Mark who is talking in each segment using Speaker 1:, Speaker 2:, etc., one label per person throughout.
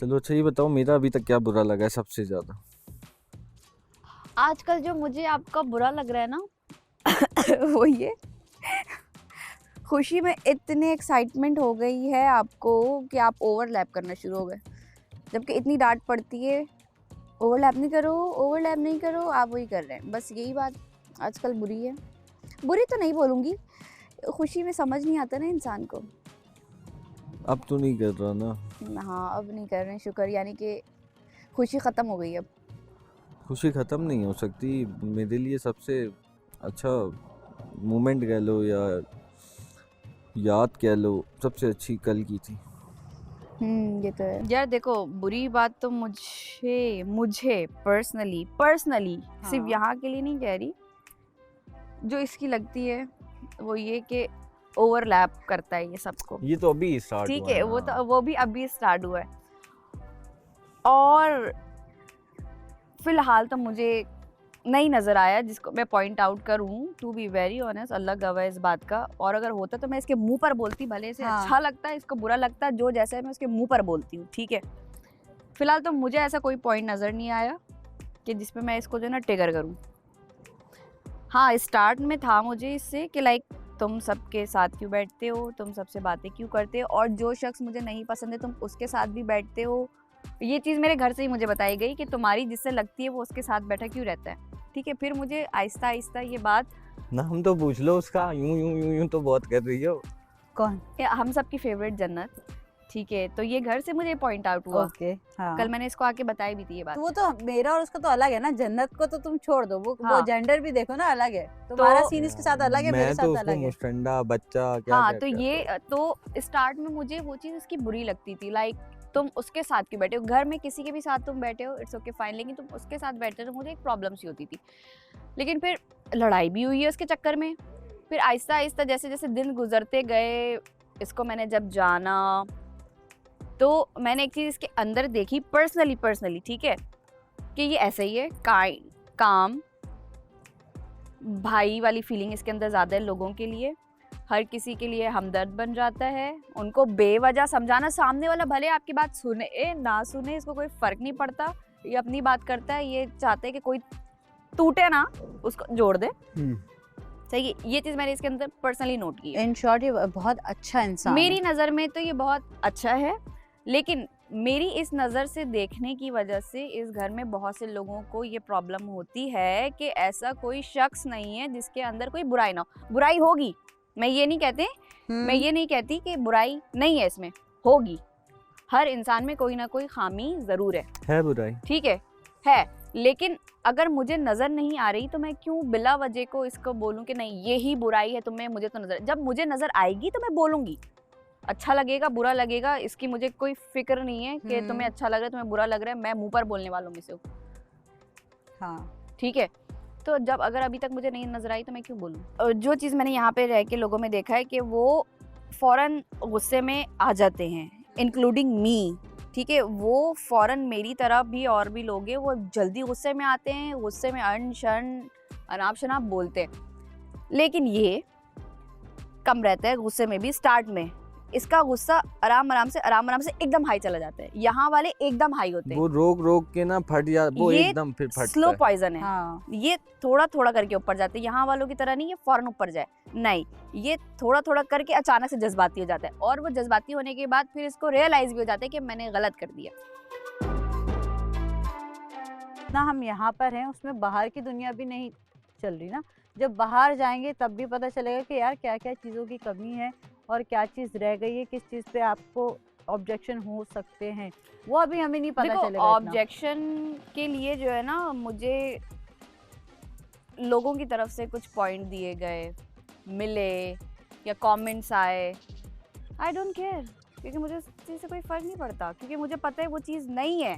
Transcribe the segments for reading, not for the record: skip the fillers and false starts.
Speaker 1: चलो अच्छा ये बताओ मेरा अभी तक क्या बुरा लगा है सबसे ज्यादा?
Speaker 2: आजकल जो मुझे आपका बुरा लग रहा है ना वो ये खुशी में इतनी एक्साइटमेंट हो गई है आपको कि आप ओवरलैप करना शुरू हो गए, जबकि इतनी डांट पड़ती है ओवरलैप नहीं करो, आप वही कर रहे हैं। बस यही बात आजकल बुरी है। बुरी तो नहीं बोलूँगी, खुशी में समझ नहीं आता ना इंसान को।
Speaker 1: अब तो नहीं कर रहा ना?
Speaker 2: हाँ, अब नहीं कर रहे हैं, शुक्र, यानी कि खुशी ख़त्म हो गई अब।
Speaker 1: खुशी ख़त्म नहीं हो सकती। मेरे लिए सबसे अच्छा मोमेंट कह लो या याद कह लो, सबसे अच्छी कल की थी।
Speaker 2: ये तो है यार। देखो, बुरी बात तो मुझे पर्सनली सिर्फ यहाँ के लिए नहीं कह रही, जो इसकी लगती है वो ये कि ओवरलैप करता है ये सबको।
Speaker 1: ये तो अभी स्टार्ट हुआ
Speaker 2: ठीक है,
Speaker 1: ना।
Speaker 2: वो भी अभी स्टार्ट हुआ है। और फिलहाल तो मुझे नहीं नज़र आया जिसको मैं पॉइंट आउट करूं, टू बी वेरी ऑनेस्ट। अल्लाह गवाह इस बात का। और अगर होता तो मैं इसके मुंह पर बोलती, भले से अच्छा लगता है, इसको बुरा लगता है, जो जैसे है मैं उसके मुंह पर बोलती हूँ, ठीक है। फिलहाल तो मुझे ऐसा कोई पॉइंट नज़र नहीं आया कि जिसमें मैं इसको जो है ना ट्रिगर करूँ। हाँ, स्टार्ट में था मुझे इससे कि लाइक तुम सबके साथ क्यों बैठते हो, तुम सबसे बातें क्यों करते हो, और जो शख्स मुझे नहीं पसंद है तुम उसके साथ भी बैठते हो। ये चीज़ मेरे घर से ही मुझे बताई गई कि तुम्हारी जिससे लगती है वो उसके साथ बैठा क्यों रहता है, ठीक है। फिर मुझे आहिस्ता आहिस्ता ये बात,
Speaker 1: नाम तो पूछ लो उसका, यूं यूं यूं यूं तो बहुत कर रही हो।
Speaker 2: कौन? हम सबकी फेवरेट जन्नत, ठीक है। तो ये घर से मुझे पॉइंट आउट हुआ।
Speaker 3: ओके, हाँ।
Speaker 2: कल मैंने इसको आके बताई भी थी ये बात।
Speaker 3: तो वो तो मेरा और उसका तो अलग है ना, जन्नत को तो तुम छोड़ दो, वो
Speaker 2: हाँ।
Speaker 3: वो जेंडर भी देखो ना, अलग है। तुम्हारा सीन इसके साथ अलग है, मेरे साथ अलग है।
Speaker 1: मुस्टंडा बच्चा क्या
Speaker 2: हाँ,
Speaker 1: क्या
Speaker 2: तो ये तो स्टार्ट में मुझे वो चीज़ इसकी बुरी लगती थी, लाइक तुम उसके साथ क्यों बैठे हो, घर में किसी के भी साथ तुम बैठे हो, इट्स ओके फाइन, लेकिन तुम उसके साथ बैठते हो तो मुझे एक प्रॉब्लम सी होती थी। लेकिन फिर लड़ाई भी हुई है उसके चक्कर में। फिर आहिस्ता आहिस्ता जैसे जैसे दिन गुजरते गए, इसको मैंने जब जाना तो मैंने एक चीज़ इसके अंदर देखी पर्सनली, ठीक है, कि ये ऐसा ही है, काइंड, काम, भाई वाली फीलिंग इसके अंदर ज़्यादा है लोगों के लिए, हर किसी के लिए हमदर्द बन जाता है, उनको बेवजह समझाना, सामने वाला भले आपकी बात सुने ना सुने, इसको कोई फ़र्क नहीं पड़ता, ये अपनी बात करता है, ये चाहते हैं कि कोई टूटे ना, उसको जोड़ दे। सही है, ये चीज़ मैंने इसके अंदर पर्सनली नोट की है।
Speaker 3: इन शॉर्ट ये बहुत अच्छा इंसान
Speaker 2: मेरी
Speaker 3: है।
Speaker 2: नज़र में तो ये बहुत अच्छा है, लेकिन मेरी इस नज़र से देखने की वजह से इस घर में बहुत से लोगों को ये प्रॉब्लम होती है कि ऐसा कोई शख्स नहीं है जिसके अंदर कोई बुराई ना हो। बुराई होगी, मैं ये नहीं कहती कि बुराई नहीं है, इसमें होगी। हर इंसान में कोई ना कोई खामी ज़रूर है
Speaker 1: बुराई,
Speaker 2: ठीक है। लेकिन अगर मुझे नज़र नहीं आ रही तो मैं क्यों बिला वजह को इसको बोलूँ कि नहीं यही बुराई है तुम्हें, मुझे तो नज़र, जब मुझे नज़र आएगी तो मैं बोलूँगी। अच्छा लगेगा बुरा लगेगा इसकी मुझे कोई फिक्र नहीं है कि तुम्हें अच्छा लग रहा है तुम्हें बुरा लग रहा है, मैं मुंह पर बोलने वालों में से हूँ।
Speaker 3: हाँ,
Speaker 2: ठीक है, तो जब अगर अभी तक मुझे नहीं नजर आई तो मैं क्यों बोलूँ। और जो चीज़ मैंने यहाँ पे रह के लोगों में देखा है कि वो फ़ौरन गुस्से में आ जाते हैं, इंक्लूडिंग मी, ठीक है। वो फ़ौरन मेरी तरह भी और भी लोग हैं, वो जल्दी गुस्से में आते हैं, गुस्से में अनाप शनाप बोलते हैं। लेकिन ये कम रहता है गुस्से में भी। स्टार्ट में इसका गुस्सा आराम आराम से एकदम हाई चला जाता है, यहाँ वाले एकदम हाई होते हैं,
Speaker 1: वो रोक के ना फट जा, वो
Speaker 2: ये
Speaker 1: एकदम फिर फटता
Speaker 2: स्लो
Speaker 1: है।
Speaker 2: पॉइजन है।
Speaker 3: हाँ।
Speaker 2: ये थोड़ा थोड़ा करके ऊपर जाते हैं, यहाँ वालों की तरह नहीं ये फौरन ऊपर जाए, नहीं, ये थोड़ा थोड़ा करके अचानक से जज्बाती हो जाता है, और वो जज्बाती होने के बाद फिर इसको रियलाइज भी हो जाता है कि मैंने गलत कर दिया।
Speaker 3: ना हम यहाँ पर हैं, उसमें बाहर की दुनिया भी नहीं चल रही ना। जब बाहर जाएंगे तब भी पता चलेगा कि यार क्या क्या चीज़ों की कमी है और क्या चीज़ रह गई है, किस चीज़ पे आपको ऑब्जेक्शन हो सकते हैं, वो अभी हमें नहीं पता चलेगा इतना।
Speaker 2: ऑब्जेक्शन के लिए जो है ना, मुझे लोगों की तरफ से कुछ पॉइंट दिए गए, मिले या कमेंट्स आए, आई डोंट केयर, क्योंकि मुझे उस चीज़ से कोई फ़र्क नहीं पड़ता, क्योंकि मुझे पता है वो चीज़ नहीं है,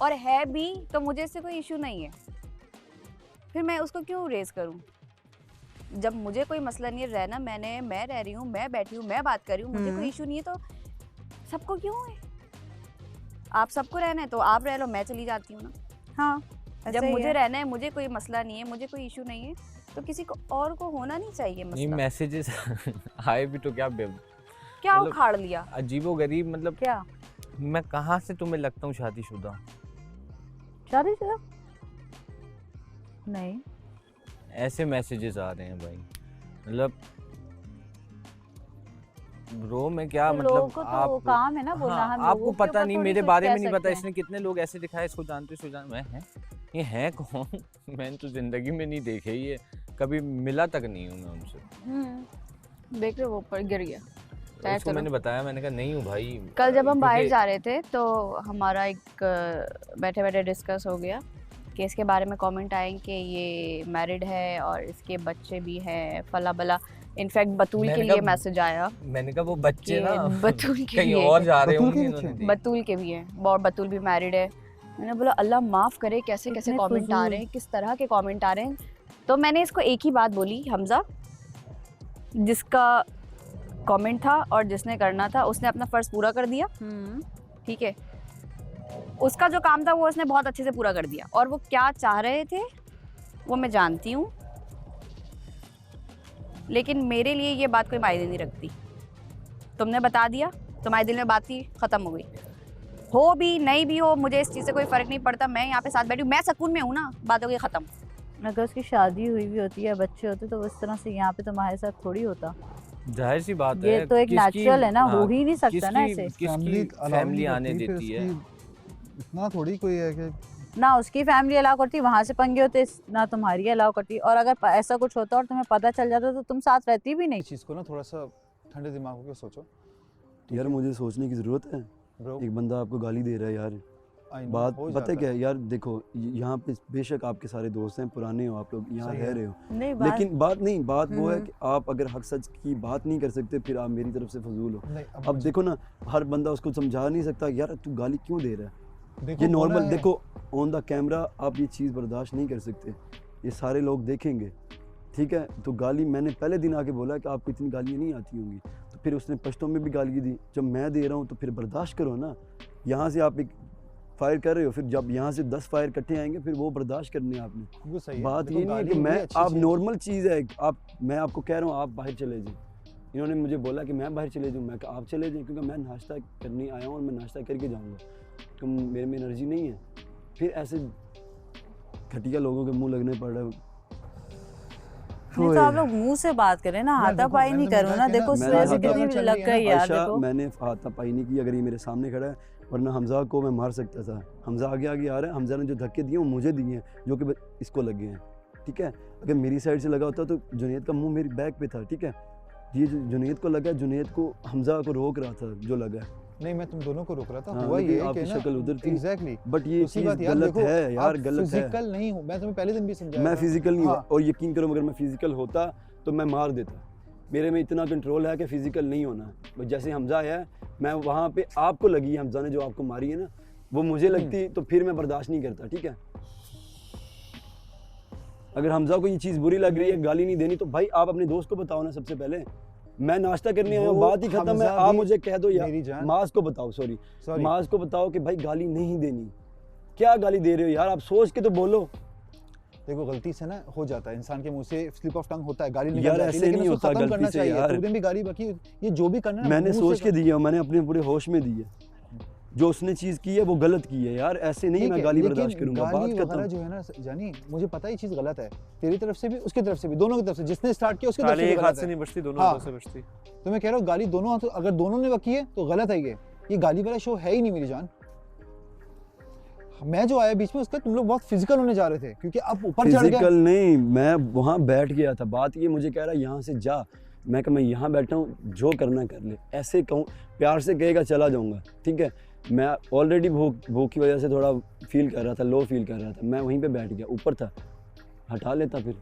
Speaker 2: और है भी तो मुझे इससे कोई इशू नहीं है, फिर मैं उसको क्यों रेज़ करूं। जब मुझे कोई मसला नहीं है, रहना मैं रह रही हूँ, मैं बैठी हूँ, मैं बात कर रही हूँ, मुझे कोई इशू नहीं है, तो सबको क्यों है। आप सबको रहना है तो आप रह लो, मैं चली जाती हूँ ना।
Speaker 3: हाँ,
Speaker 2: जब मुझे रहना है, मुझे कोई मसला नहीं है, मुझे कोई इशू नहीं है, तो किसी को और को होना नहीं चाहिए
Speaker 1: नहीं,
Speaker 2: मसला।
Speaker 1: मैसेजेस आए भी तो क्या
Speaker 2: क्या उखाड़ लिया,
Speaker 1: अजीबो गरीब, मतलब
Speaker 3: क्या
Speaker 1: मैं कहाँ से तुम्हें लगता हूँ शादीशुदा?
Speaker 3: शादीशुदा नहीं।
Speaker 1: ऐसे मैसेजेस आ रहे हैं भाई, मतलब ब्रो मैं क्या
Speaker 3: तो
Speaker 1: मतलब
Speaker 3: लोगों को तो वो काम है ना बोलना।
Speaker 1: हाँ,
Speaker 3: हम
Speaker 1: आपको
Speaker 3: लोगों के
Speaker 1: पता
Speaker 3: ऊपर
Speaker 1: नहीं,
Speaker 3: थोड़ी
Speaker 1: मेरे
Speaker 3: कुछ
Speaker 1: बारे
Speaker 3: कह
Speaker 1: में नहीं पता,
Speaker 3: सकते हैं।
Speaker 1: इसने कितने लोग ऐसे दिखाए, इसको जानते मैं हैं, ये है कौन? मैंने तो जिंदगी में नहीं देखे, ये कभी मिला तक नहीं हूँ मैं उनसे।
Speaker 2: देख रहे हो वो ऊपर गिर गया। खैर
Speaker 1: उसको
Speaker 2: चलो।
Speaker 1: मैंने बताया, मैंने कहा नहीं हूँ भाई।
Speaker 2: कल जब हम बाहर
Speaker 1: क्योंकि
Speaker 2: जा रहे थे तो हमारा एक बैठे बैठे डिस्कस हो गया कि इसके बारे में कमेंट आए कि ये मैरिड है और इसके बच्चे भी हैं फला बला। इनफैक्ट बतूल के
Speaker 1: मैंने
Speaker 2: लिए
Speaker 1: कहा-
Speaker 2: मैसेज आया
Speaker 1: मैंने कहा वो बच्चे
Speaker 2: कि
Speaker 1: ना
Speaker 2: बतूल के
Speaker 1: कहीं
Speaker 2: भी
Speaker 1: और
Speaker 2: है,
Speaker 1: जा रहे
Speaker 4: बतूल
Speaker 1: होंगे
Speaker 4: के
Speaker 1: इन्होंने
Speaker 4: बच्चे?
Speaker 1: देख।
Speaker 2: बतूल के भी हैं और बतूल भी मैरिड है। मैंने बोला अल्लाह माफ़ करे, कैसे कैसे
Speaker 3: कितने
Speaker 2: कमेंट आ
Speaker 3: फजूल।
Speaker 2: रहे हैं, किस तरह के कमेंट आ रहे हैं। तो मैंने इसको एक ही बात बोली, हमजा जिसका कमेंट था और जिसने करना था उसने अपना फ़र्ज़ पूरा कर दिया, ठीक है। उसका जो काम था वो उसने बहुत अच्छे से पूरा कर दिया, और वो क्या चाह रहे थे वो मैं जानती हूँ, लेकिन मेरे लिए ये बात कोई मायने नहीं रखती। तुमने बता दिया, तुम्हारे दिल में बात थी, ख़त्म हो गई। हो भी नहीं भी हो मुझे इस चीज़ से कोई फ़र्क नहीं पड़ता। मैं यहाँ पे साथ बैठी हूँ, मैं सुकून में हूँ ना, बात हो गई ख़त्म।
Speaker 3: अगर उसकी शादी हुई भी होती है, बच्चे होते, तो उस तरह से यहाँ पे तुम्हारे साथ थोड़ी होता।
Speaker 1: जाहिर सी बात है,
Speaker 3: ये तो एक नेचुरल है ना, हो ही नहीं सकता ना ऐसे।
Speaker 1: किसकी फैमिली आने देती है?
Speaker 4: इतना थोड़ी कोई है कि
Speaker 3: ना उसकी फैमिली अलाउ करती, वहाँ से पंगे होते, ना तुम्हारी अलाउ करती। और अगर ऐसा कुछ होता और तुम्हें पता चल जाता तो तुम साथ रहती भी नहीं।
Speaker 4: इस चीज़ को ना थोड़ा सा ठंडे दिमाग होकर सोचो
Speaker 5: यार मुझे सोचने की ज़रूरत है।
Speaker 4: ब्रो।
Speaker 5: एक बंदा आपको गाली दे रहा है यार, बात पता है क्या है यार? देखो यहाँ पे बेशक आपके सारे दोस्त हैं, पुराने हो आप लोग, यहाँ
Speaker 4: सही
Speaker 5: रह
Speaker 4: है।
Speaker 5: रहे हो,
Speaker 3: नहीं
Speaker 5: लेकिन बात वो है कि आप अगर हक सच की बात नहीं कर सकते फिर आप मेरी तरफ से फजूल हो।
Speaker 4: नहीं,
Speaker 5: अब देखो ना, हर बंदा उसको समझा नहीं सकता यार तू गाली क्यों दे रहा है।
Speaker 4: देखो
Speaker 5: ये नॉर्मल,
Speaker 4: होना है।
Speaker 5: देखो ऑन द कैमरा आप ये चीज़ बर्दाश्त नहीं कर सकते, ये सारे लोग देखेंगे, ठीक है। तो गाली मैंने पहले दिन आके बोला कि आपको इतनी गालियाँ नहीं आती होंगी, तो फिर उसने पश्तों में भी गाली दी। जब मैं दे रहा हूँ तो फिर बर्दाश्त करो ना। यहाँ से आप एक फायर कर रहे हो, फिर जब यहाँ से 10 फायर इकट्ठे आएंगे फिर वो बर्दाश्त करने हैं आपने।
Speaker 4: वो सही है।
Speaker 5: बात
Speaker 4: देखो,
Speaker 5: ये नहीं है
Speaker 4: गाली
Speaker 5: कि
Speaker 4: भी
Speaker 5: मैं
Speaker 4: अच्छी
Speaker 5: आप
Speaker 4: चीज़ है।
Speaker 5: नॉर्मल चीज़ है, आप मैं आपको कह रहा हूँ आप बाहर चले जाएं। इन्होंने मुझे बोला कि मैं बाहर चले जाऊँ, मैं कहा आप चले जाएं क्योंकि मैं नाश्ता करने आया हूँ और मैं नाश्ता करके जाऊँगा, तो मेरे में एनर्जी नहीं है। फिर ऐसे घटिया लोगों के मुंह लगने पड़ रहे हैं।
Speaker 3: नहीं तो आप लोग मुंह से बात करें ना,
Speaker 4: यार
Speaker 3: हाथापाई
Speaker 4: देखो,
Speaker 3: नहीं
Speaker 4: मैंने
Speaker 3: करो ना।
Speaker 4: बताया कि
Speaker 3: देखो
Speaker 4: ना,
Speaker 5: मैंने
Speaker 3: सुबह से
Speaker 5: हाथापाई
Speaker 3: कितनी
Speaker 4: चल
Speaker 3: लग
Speaker 4: रही है ना,
Speaker 3: गई यार।
Speaker 5: आयशा,
Speaker 3: देखो
Speaker 5: मैंने हाथापाई नहीं की, अगर ये मेरे सामने खड़ा है, वरना हमजा को मैं मार सकता था। हमजा आगे आगे आ रहा है, हमजा ने जो धक्के दिए वो मुझे दिए हैं, जो कि इसको लगे हैं, ठीक है। अगर मेरी साइड से लगा होता तो जुनैद का मुंह मेरी बैक पे था, ठीक है। ये जो जुनैद को लगा, जुनैद को हमजा को रोक रहा था जो लगा है।
Speaker 4: नहीं, मैं तुम दोनों को रोक रहा था।
Speaker 5: हाँ,
Speaker 4: हुआ
Speaker 5: लेकिन
Speaker 4: ये
Speaker 5: आपकी
Speaker 4: कि ना,
Speaker 5: शक्ल उधर थी।
Speaker 4: एग्जैक्टली।
Speaker 5: बट ये
Speaker 4: उसी
Speaker 5: चीज़
Speaker 4: बात यार,
Speaker 5: गलत
Speaker 4: देखो,
Speaker 5: है यार,
Speaker 4: आप
Speaker 5: गलत है।
Speaker 4: फिजिकल नहीं हूँ, मैं तुम्हें पहले दिन भी समझाया
Speaker 5: मैं
Speaker 4: था।
Speaker 5: फिजिकल नहीं
Speaker 4: हाँ।
Speaker 5: हुआ, और यकीन करो अगर मैं फिजिकल होता तो मैं मार देता। मेरे में इतना कंट्रोल है कि फिजिकल नहीं होना। बस जैसे हमजा है, मैं वहाँ पे आपको लगी है, हमजा ने जो आपको मारी है ना, वो मुझे लगती तो फिर मैं बर्दाश्त नहीं करता, ठीक है। अगर हमजा को ये चीज़ बुरी लग रही है, गाली नहीं देनी, तो भाई आप अपने दोस्त को बताओ ना सबसे पहले। मैं नाश्ता करने आया हूँ,
Speaker 4: वो
Speaker 5: बात ही खत्म है।
Speaker 4: हमजा
Speaker 5: आप
Speaker 4: भी
Speaker 5: मुझे कह दो
Speaker 4: मेरी
Speaker 5: यार,
Speaker 4: जान।
Speaker 5: माज को बताओ, सॉरी
Speaker 4: सॉरी।
Speaker 5: माज को बताओ कि भाई गाली नहीं देनी। क्या गाली दे रहे हो यार, आप सोच के तो बोलो।
Speaker 4: देखो गलती से ना हो जाता है, इंसान के मुंह से स्लिप ऑफ टंग होता है, गाली निकल
Speaker 5: यार,
Speaker 4: जाती है,
Speaker 5: ऐसे
Speaker 4: लेकिन
Speaker 5: नहीं
Speaker 4: उसको
Speaker 5: होता
Speaker 4: खत्म
Speaker 5: गलती
Speaker 4: करना
Speaker 5: से
Speaker 4: चाहिए।
Speaker 5: यार।
Speaker 4: तो दिन भी गाली बकी, ये जो भी करना है ना,
Speaker 5: मैंने
Speaker 4: मुंह
Speaker 5: सोच
Speaker 4: से
Speaker 5: के दी है, मैंने अपने पूरे होश में दी है। जो उसने चीज़ की है वो गलत की है यार, ऐसे नहीं
Speaker 4: ठीक
Speaker 5: मैं
Speaker 4: है,
Speaker 5: गाली
Speaker 4: लेकिन
Speaker 5: बर्दाश्त करूंगा।
Speaker 4: गाली
Speaker 5: बात
Speaker 4: वगैरह
Speaker 5: खत्म।
Speaker 4: जो है ना जानी, मुझे पता है ये चीज़ गलत है, तेरी तरफ से भी उसकी तरफ से भी, दोनों की तरफ से। जिसने स्टार्ट किया उसकी तरफ
Speaker 6: ताली
Speaker 4: से भी
Speaker 6: एक हाथ
Speaker 4: गलत
Speaker 6: से
Speaker 4: है।
Speaker 6: नहीं बचती, दोनों
Speaker 4: हाँ।
Speaker 6: हाथों से बचती।
Speaker 4: तो मैं कह रहा हूँ गाली दोनों हाथों, अगर दोनों ने बकी है तो गलत है। ये गाली वाला शो है ही नहीं मेरी जान। मैं जो आया बीच में उसका, तुम लोग बहुत फिजिकल होने जा रहे थे क्योंकि आप ऊपर चढ़
Speaker 5: फिजिकल
Speaker 4: गए।
Speaker 5: नहीं, मैं वहाँ बैठ गया था। बात ये मुझे कह रहा है यहाँ से जा, मैं कहा मैं यहाँ बैठा हूँ, जो करना कर ले। ऐसे कहूँ, प्यार से कहेगा चला जाऊँगा, ठीक है। मैं ऑलरेडी भूख की वजह से थोड़ा फील कर रहा था, लो फील कर रहा था, मैं वहीं पे बैठ गया, ऊपर था, हटा लेता फिर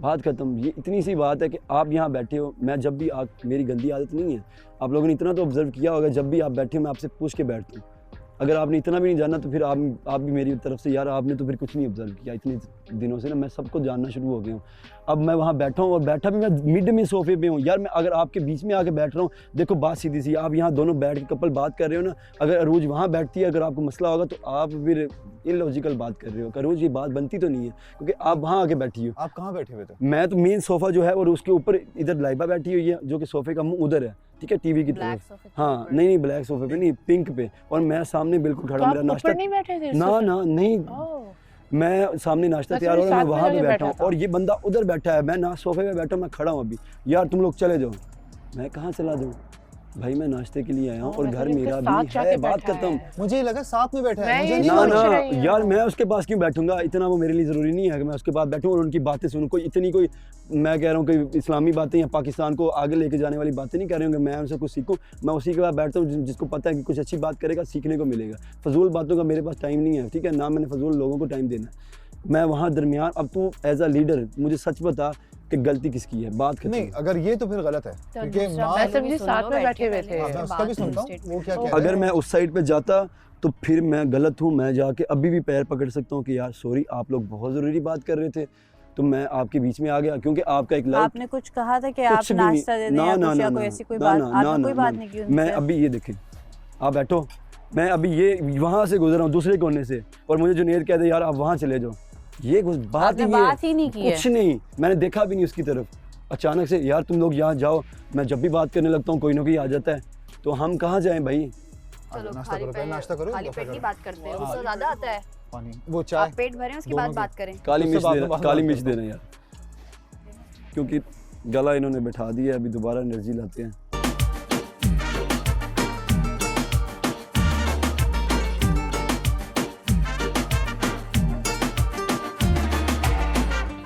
Speaker 5: बात खत्म। ये इतनी सी बात है कि आप यहाँ बैठे हो, मैं जब भी मेरी गंदी आदत नहीं है, आप लोगों ने इतना तो ऑब्जर्व किया होगा, जब भी आप बैठे हो मैं आपसे पूछ के बैठता हूँ। अगर आपने इतना भी नहीं जाना तो फिर आप भी मेरी तरफ से यार, आपने तो फिर कुछ नहीं ऑब्जर्व किया इतने दिनों से ना। मैं सबको जानना शुरू हो गया हूँ। अब मैं वहाँ बैठा हूँ और बैठा भी मैं मिड में सोफे पे हूँ यार। मैं अगर आपके बीच में आके बैठ रहा हूँ, देखो बात सीधी सी, आप यहाँ दोनों बैठ के कपल बात कर रहे हो ना, अगर अरूज वहाँ बैठती है, अगर आपको मसला होगा तो आप फिर इलॉजिकल बात कर रहे हो। अरूज ये बात बनती तो नहीं है क्योंकि आप वहाँ आके बैठी हो।
Speaker 4: आप कहाँ बैठे हुए थे?
Speaker 5: मैं तो मेन सोफ़ा जो है और उसके ऊपर इधर लाइबा बैठी हुई है, जो कि सोफ़े का मुँह उधर है, ठीक है, टीवी की
Speaker 2: ब्लैक
Speaker 5: तरफ।
Speaker 2: सोफे
Speaker 5: हाँ नहीं ब्लैक सोफे पे नहीं, पिंक पे, और मैं सामने बिल्कुल खड़ा, मेरा नाश्ता
Speaker 6: नहीं बैठे थे
Speaker 5: ना ना नहीं, मैं सामने नाश्ता तैयार हो रहा हूँ, मैं वहाँ पे बैठा हूँ और ये बंदा उधर बैठा है, मैं ना सोफे पे बैठा हूँ, मैं खड़ा हूँ अभी, यार तुम लोग चले जाओ। मैं कहाँ चला जाऊँ भाई, मैं नाश्ते के लिए आया हूँ और घर मेरा भी है, बात करता हूँ।
Speaker 4: मुझे लगा साथ में बैठा है, मुझे नहीं
Speaker 5: ना
Speaker 4: मालूम।
Speaker 5: ना यार मैं उसके पास क्यों बैठूंगा, इतना वो मेरे लिए ज़रूरी नहीं है कि मैं उसके पास बैठूँ और उनकी बातें सुनूँ। कोई इतनी कोई, मैं कह रहा हूँ कि इस्लामी बातें या पाकिस्तान को आगे लेके जाने वाली बातें नहीं कर रही हूँ कि मैं उनसे कुछ सीखूँ। मैं उसी के बाद बैठता हूँ जिसको पता है कि कुछ अच्छी बात करेगा, सीखने को मिलेगा। फजूल बातों का मेरे पास टाइम नहीं है, ठीक है, ना मैंने फजूल लोगों को टाइम देना है। मैं वहाँ दरमियान, अब तू एज अ लीडर मुझे सच बता कि गलती किसकी है, बात खत्म।
Speaker 4: नहीं, अगर ये तो फिर गलत है, क्योंकि माँ,
Speaker 6: मैं समझी साथ में बैठे हुए थे।
Speaker 4: मैं उसका भी सुनता हूँ वो क्या कह रहा है।
Speaker 5: अगर मैं उस साइड पे जाता तो फिर मैं गलत हूँ, मैं जाके अभी भी पैर पकड़ सकता हूँ कि यार सॉरी, आप लोग बहुत ज़रूरी बात कर रहे थे तो मैं आपके बीच में आ गया, क्योंकि आपका एक लाइक।
Speaker 3: आपने कुछ कहा था कि आप नाश्ता दे दें या कुछ, या कोई ऐसी कोई बात, आपने कोई बात नहीं की उनसे?
Speaker 5: मैं अभी ये देखें, आप बैठो, मैं अभी ये वहाँ से गुजरा हूँ दूसरे कोने से और मुझे जुनेर कहते यार आप वहाँ चले जाओ, ये बात
Speaker 3: ही नहीं की है,
Speaker 5: कुछ नहीं, मैंने देखा भी नहीं उसकी तरफ। अचानक से यार तुम लोग यहाँ जाओ, मैं जब भी बात करने लगता हूँ कोई ना कोई आ जाता है, तो हम कहाँ जाएं भाई।
Speaker 2: चलो
Speaker 4: नाश्ता करो, पहले नाश्ता करो,
Speaker 2: खाली पेट की बात करते हैं, उससे ज्यादा आता है।
Speaker 4: पानी, वो चाय,
Speaker 2: आप पेट भरें उसके बाद बात करें।
Speaker 5: काली
Speaker 4: उससे
Speaker 5: मिर्च
Speaker 4: बाद में
Speaker 5: देना,
Speaker 4: बात
Speaker 5: काली
Speaker 4: करते
Speaker 5: मिर्च देना यार, क्योंकि गला इन्होंने बैठा दिया, अभी दोबारा एनर्जी लाते हैं।